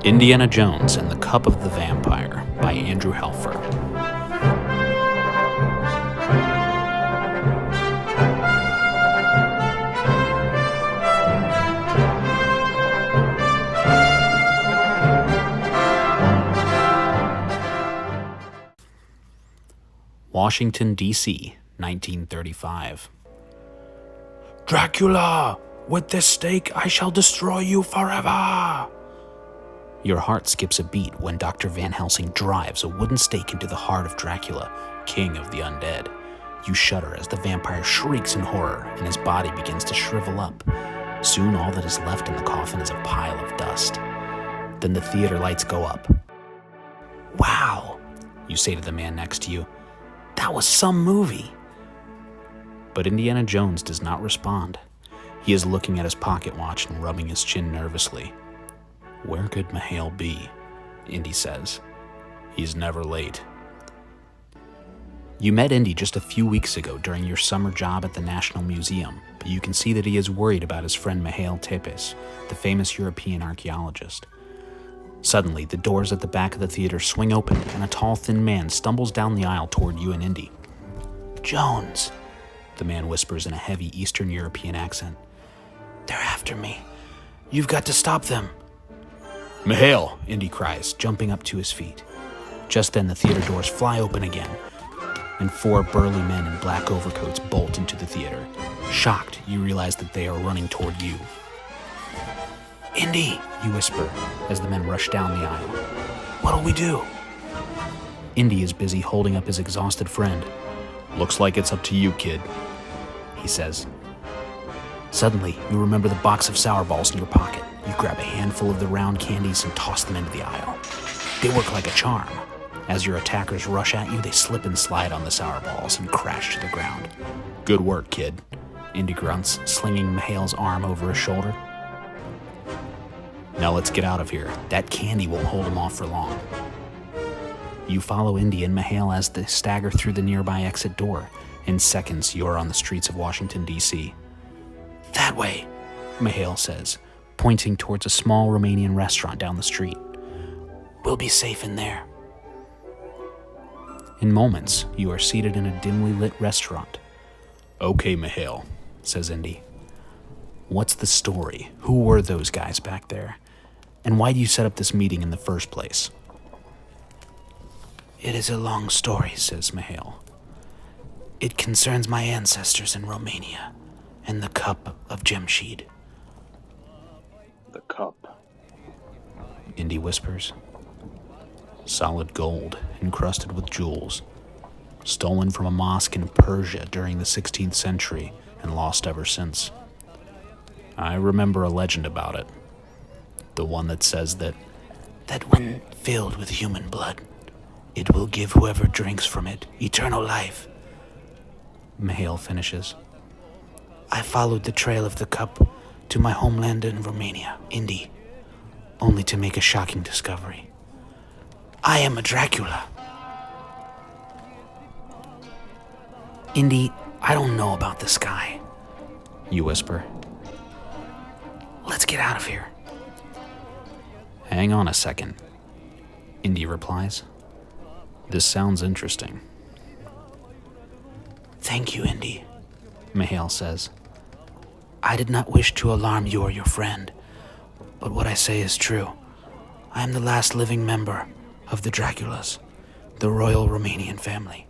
Indiana Jones and the Cup of the Vampire by Andrew Helfer. Washington, D.C., 1935. Dracula! With this stake I shall destroy you forever! Your heart skips a beat when Dr. Van Helsing drives a wooden stake into the heart of Dracula, king of the undead. You shudder as the vampire shrieks in horror and his body begins to shrivel up. Soon all that is left in the coffin is a pile of dust. Then the theater lights go up. "Wow," you say to the man next to you. "That was some movie." But Indiana Jones does not respond. He is looking at his pocket watch and rubbing his chin nervously. "Where could Mihail be?" Indy says. "He's never late." You met Indy just a few weeks ago during your summer job at the National Museum, but you can see that he is worried about his friend Mihail Tepes, the famous European archaeologist. Suddenly, the doors at the back of the theater swing open and a tall, thin man stumbles down the aisle toward you and Indy. "Jones," the man whispers in a heavy Eastern European accent. "They're after me. You've got to stop them." "Mihail!" Indy cries, jumping up to his feet. Just then, the theater doors fly open again, and four burly men in black overcoats bolt into the theater. Shocked, you realize that they are running toward you. "Indy," you whisper as the men rush down the aisle. "What'll we do?" Indy is busy holding up his exhausted friend. "Looks like it's up to you, kid," he says. Suddenly, you remember the box of sour balls in your pocket. You grab a handful of the round candies and toss them into the aisle. They work like a charm. As your attackers rush at you, they slip and slide on the sour balls and crash to the ground. "Good work, kid," Indy grunts, slinging Mihail's arm over his shoulder. "Now let's get out of here. That candy won't hold him off for long." You follow Indy and Mihail as they stagger through the nearby exit door. In seconds, you are on the streets of Washington, D.C. "That way," Mihail says, pointing towards a small Romanian restaurant down the street. "We'll be safe in there." In moments, you are seated in a dimly lit restaurant. "Okay, Mihail," says Indy. "What's the story? Who were those guys back there? And why do you set up this meeting in the first place?" "It is a long story," says Mihail. "It concerns my ancestors in Romania and the Cup of Jemshid." "The cup," Indy whispers. "Solid gold, encrusted with jewels, stolen from a mosque in Persia during the 16th century and lost ever since. I remember a legend about it. The one that says that when filled with human blood, it will give whoever drinks from it eternal life." Mihail finishes. "I followed the trail of the cup to my homeland in Romania, Indy, only to make a shocking discovery. I am a Dracula." "Indy, I don't know about this guy," you whisper. "Let's get out of here." "Hang on a second," Indy replies. "This sounds interesting." "Thank you, Indy," Mihail says. "I did not wish to alarm you or your friend, but what I say is true. I am the last living member of the Draculas, the royal Romanian family.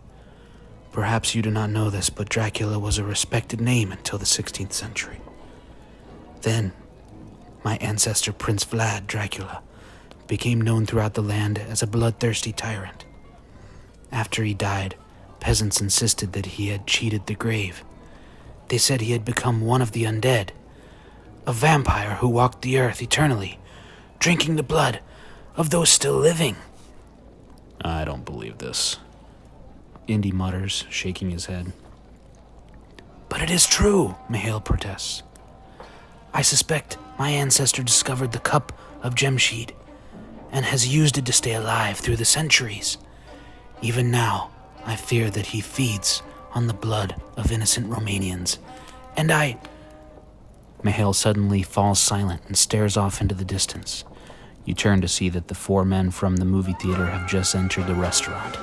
Perhaps you do not know this, but Dracula was a respected name until the 16th century. Then, my ancestor Prince Vlad Dracula became known throughout the land as a bloodthirsty tyrant. After he died, peasants insisted that he had cheated the grave. They said he had become one of the undead, a vampire who walked the earth eternally, drinking the blood of those still living." "I don't believe this," Indy mutters, shaking his head. "But it is true," Mihail protests. "I suspect my ancestor discovered the Cup of Jemshid and has used it to stay alive through the centuries. Even now, I fear that he feeds on the blood of innocent Romanians, and I—" Mihail suddenly falls silent and stares off into the distance. You turn to see that the four men from the movie theater have just entered the restaurant.